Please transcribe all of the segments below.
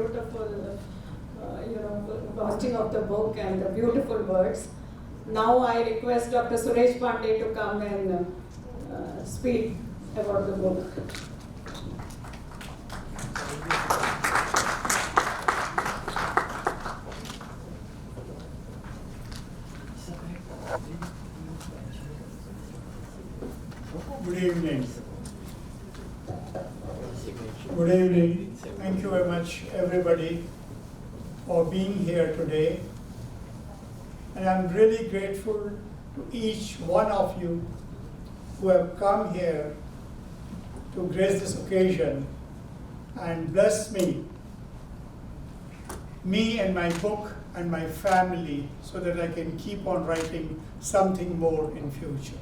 beautiful, launching of the book and the beautiful words. Now I request Dr. Suresh Pande to come and speak about the book. Good evening. Good evening. Thank you very much, everybody, for being here today. And I'm really grateful to each one of you who have come here to grace this occasion and bless me and my book and my family, so that I can keep on writing something more in future.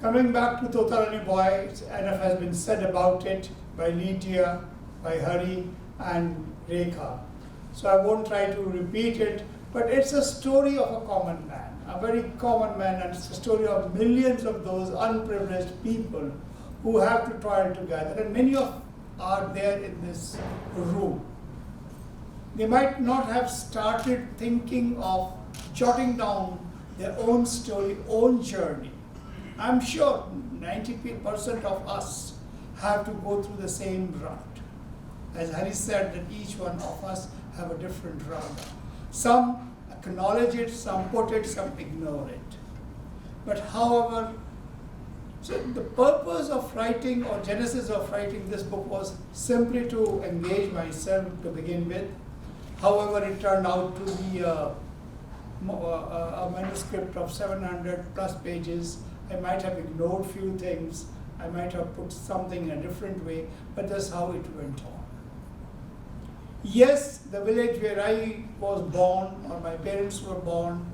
Coming back to Tota Rani Boy, enough has been said about it by Lydia, by Hari and Rekha. So I won't try to repeat it, but it's a story of a common man, a very common man, and it's a story of millions of those unprivileged people who have to toil together, and many of are there in this room. They might not have started thinking of jotting down their own story, own journey. I'm sure 90% of us have to go through the same route. As Hari said, that each one of us have a different route. Some acknowledge it, some put it, some ignore it. But however, so the purpose of writing, or genesis of writing this book, was simply to engage myself to begin with. However, it turned out to be a manuscript of 700 plus pages. I might have ignored few things, I might have put something in a different way, but that's how it went on. Yes, the village where I was born, or my parents were born,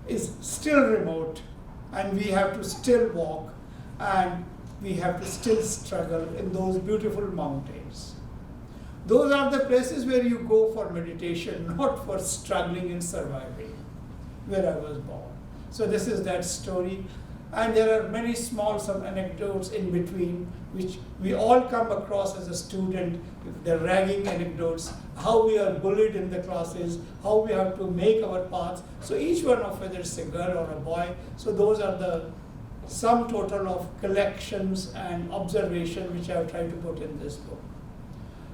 is still remote, and we have to still walk, and we have to still struggle in those beautiful mountains. Those are the places where you go for meditation, not for struggling and surviving, where I was born. So this is that story. And there are many small some anecdotes in between, which we all come across as a student, the ragging anecdotes, how we are bullied in the classes, how we have to make our paths. So each one of whether it's a girl or a boy, so those are the sum total of collections and observation which I have tried to put in this book.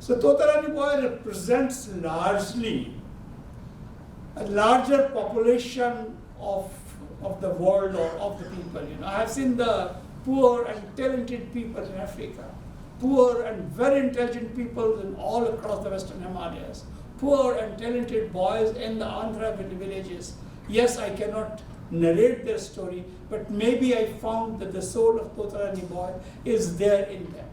So Tota Rani Boy represents largely a larger population of the world, or of the people. I have seen the poor and talented people in Africa, poor and very intelligent people in all across the Western Himalayas, poor and talented boys in the Andhra villages. Yes, I cannot narrate their story, but maybe I found that the soul of Tota Rani Boy is there in them.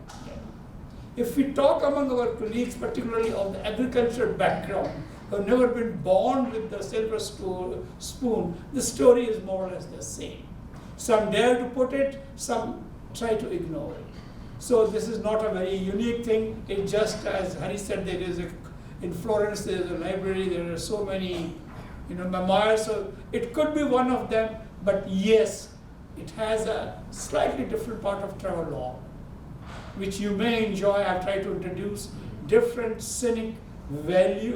If we talk among our colleagues, particularly of the agricultural background, who have never been born with the silver spoon, the story is more or less the same. Some dare to put it, some try to ignore it. So this is not a very unique thing. It just, as Hari said, there is in Florence there is a library, there are so many memoirs, so it could be one of them, but yes, it has a slightly different part of travelogue, which you may enjoy. I've tried to introduce different scenic valleys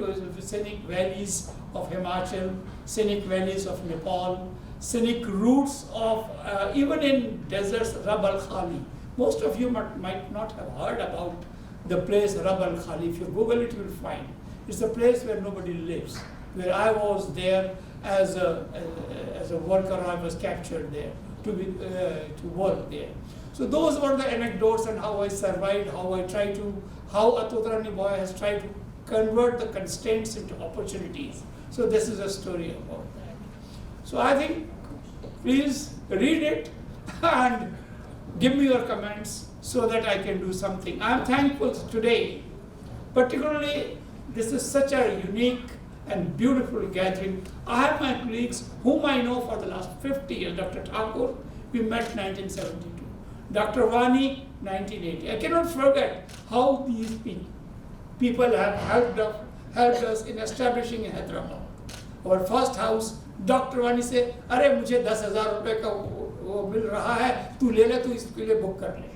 of Himachal, scenic valleys of Nepal, scenic routes of, even in deserts, Rab al Khali. Most of you might not have heard about the place Rab al Khali. If you Google it, you will find. It's a place where nobody lives, where I was there as a worker. I was captured there to work there. So those were the anecdotes and how I survived, how a Tota Rani Boy has tried to convert the constraints into opportunities. So this is a story about that. So I think, please read it and give me your comments so that I can do something. I'm thankful today, particularly this is such a unique and beautiful gathering. I have my colleagues whom I know for the last 50 years. Dr. Thakur, we met 1972. Dr. Vani, 1980. I cannot forget how these people have helped us in establishing in Hyderabad. Our first house, Dr. Vani said, "अरे मुझे 10,000 रुपए का वो मिल रहा है, तू ले ले, तू इसके लिए book कर ले."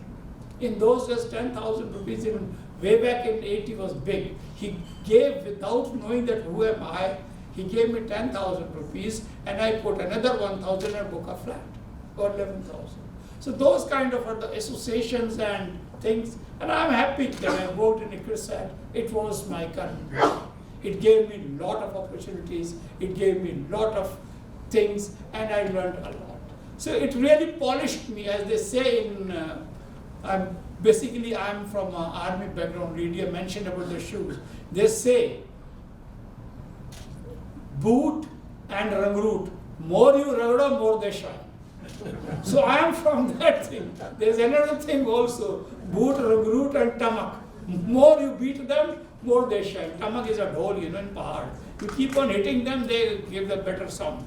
In those days, 10,000 rupees in way back in 80 was big. He gave, without knowing that who am I, he gave me 10,000 rupees and I put another 1,000 and book a flat, or 11,000. So those kind of are the associations and things, and I'm happy that I worked in ICRSAT. It was my career. It gave me a lot of opportunities, it gave me a lot of things, and I learned a lot. So it really polished me, as they say in, I'm from an army background. Lydia mentioned about the shoes. They say, boot and rangroot, more you ragda, more they shine. So I am from that thing. There's another thing also, boot, rangroot and tamak. More you beat them, more they shine. Tamak is a dhol, in Pahad. You keep on hitting them, they give the better sound.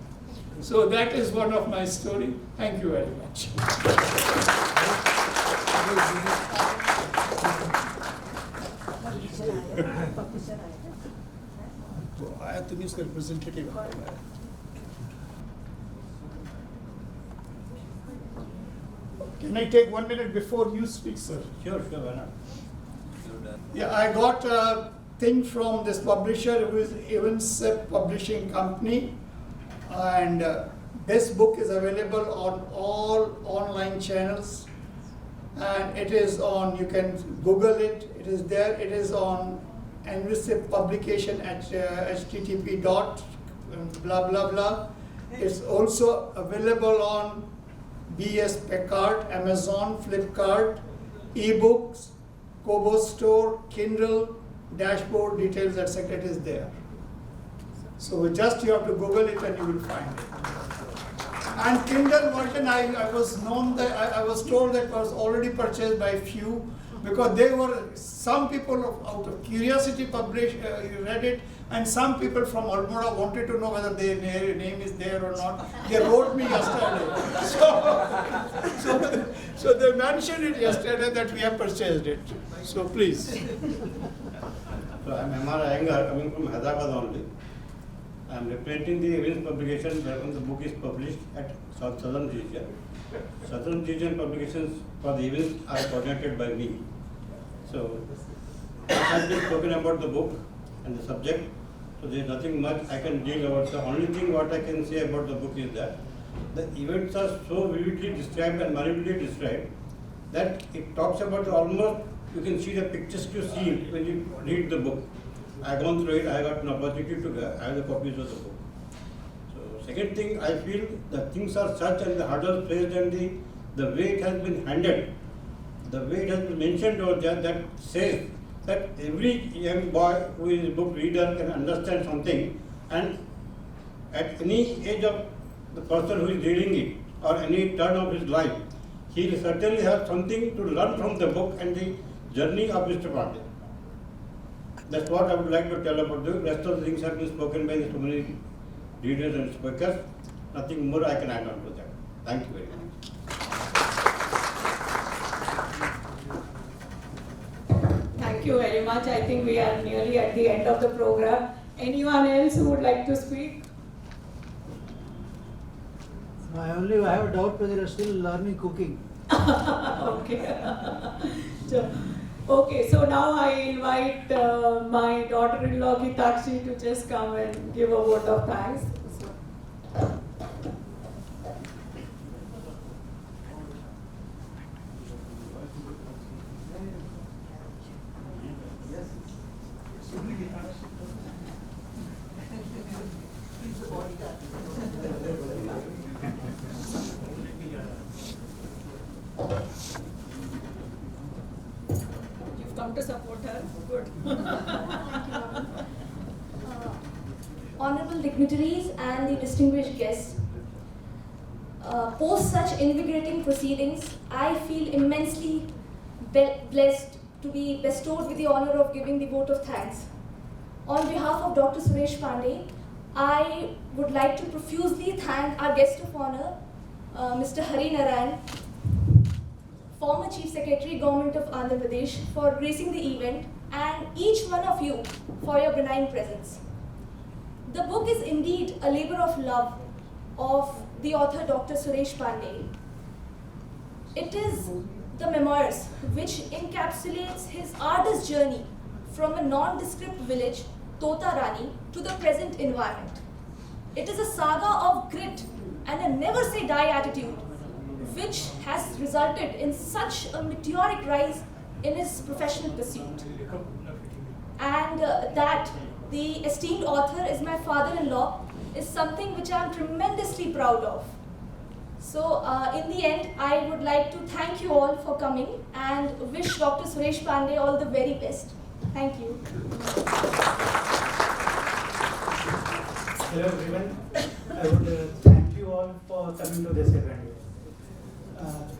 So that is one of my story. Thank you very much. I think it's the representative. Can I take 1 minute before you speak, sir? Sure, why not? Yeah, I got a thing from this publisher who is Evans Publishing Company, and this book is available on all online channels, and it is on, you can Google it, it is there, it is on Envisip publication at http dot blah blah blah. It's also available on BS Packard, Amazon, Flipkart, ebooks, Kobo Store, Kindle, dashboard details, etc. It is there. So just you have to Google it and you will find it. And Kindle version, I was told that was already purchased by few, because they were, some people out of curiosity read it, and some people from Almora wanted to know whether their name is there or not. They wrote me yesterday. So they mentioned it yesterday that we have purchased it. So please. So I'm M.R. Iyengar, coming from Hyderabad only. I'm representing the Evans publication wherein the book is published at Southern Region. Southern Region publications for the Evans are coordinated by me. So what has been spoken about the book and the subject, so there is nothing much I can deal about. The only thing what I can say about the book is that the events are so vividly described and manipulatively described that it talks about almost, you can see the picturesque scene when you read the book. I have gone through it, I got an opportunity to I have the copies of the book. So second thing, I feel the things are such and the hurdles faced and the way it has been handled, the way it has been mentioned over there, that says that every young boy who is a book reader can understand something, and at any age of the person who is reading it or any turn of his life, he will certainly have something to learn from the book and the journey of Mr. Pande. That's what I would like to tell about the rest of the things have been spoken by so many readers and speakers. Nothing more I can add on to that. Thank you very much. Thank you very much. I think we are nearly at the end of the program. Anyone else who would like to speak? I have a doubt whether you're still learning cooking. Okay. So now I invite my daughter-in-law Gitakshi to just come and give a word of thanks. To support her. Good. Honorable dignitaries and the distinguished guests, post such invigorating proceedings, I feel immensely blessed to be bestowed with the honor of giving the vote of thanks. On behalf of Dr. Suresh Pande, I would like to profusely thank our guest of honor, Mr. Hari Narayan, former Chief Secretary, Government of Andhra Pradesh, for gracing the event, and each one of you for your benign presence. The book is indeed a labor of love of the author Dr. Suresh Pande. It is the Memoirs, which encapsulates his artist journey from a nondescript village, Tota Rani, to the present environment. It is a saga of grit and a never say die attitude, which has resulted in such a meteoric rise in his professional pursuit. And that the esteemed author is my father-in-law is something which I am tremendously proud of. So in the end, I would like to thank you all for coming and wish Dr. Suresh Pande all the very best. Thank you. Hello everyone. I would thank you all for coming to this event.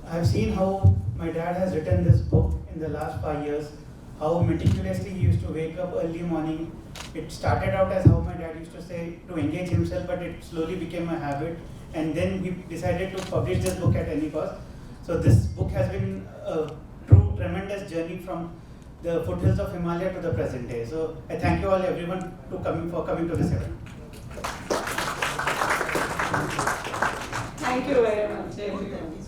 I have seen how my dad has written this book in the last 5 years, how meticulously he used to wake up early morning. It started out as how my dad used to say to engage himself, but it slowly became a habit, and then he decided to publish this book at any cost. So this book has been a true tremendous journey from the foothills of Himalaya to the present day. So I thank you all everyone for coming to this event. Thank you very much, everyone.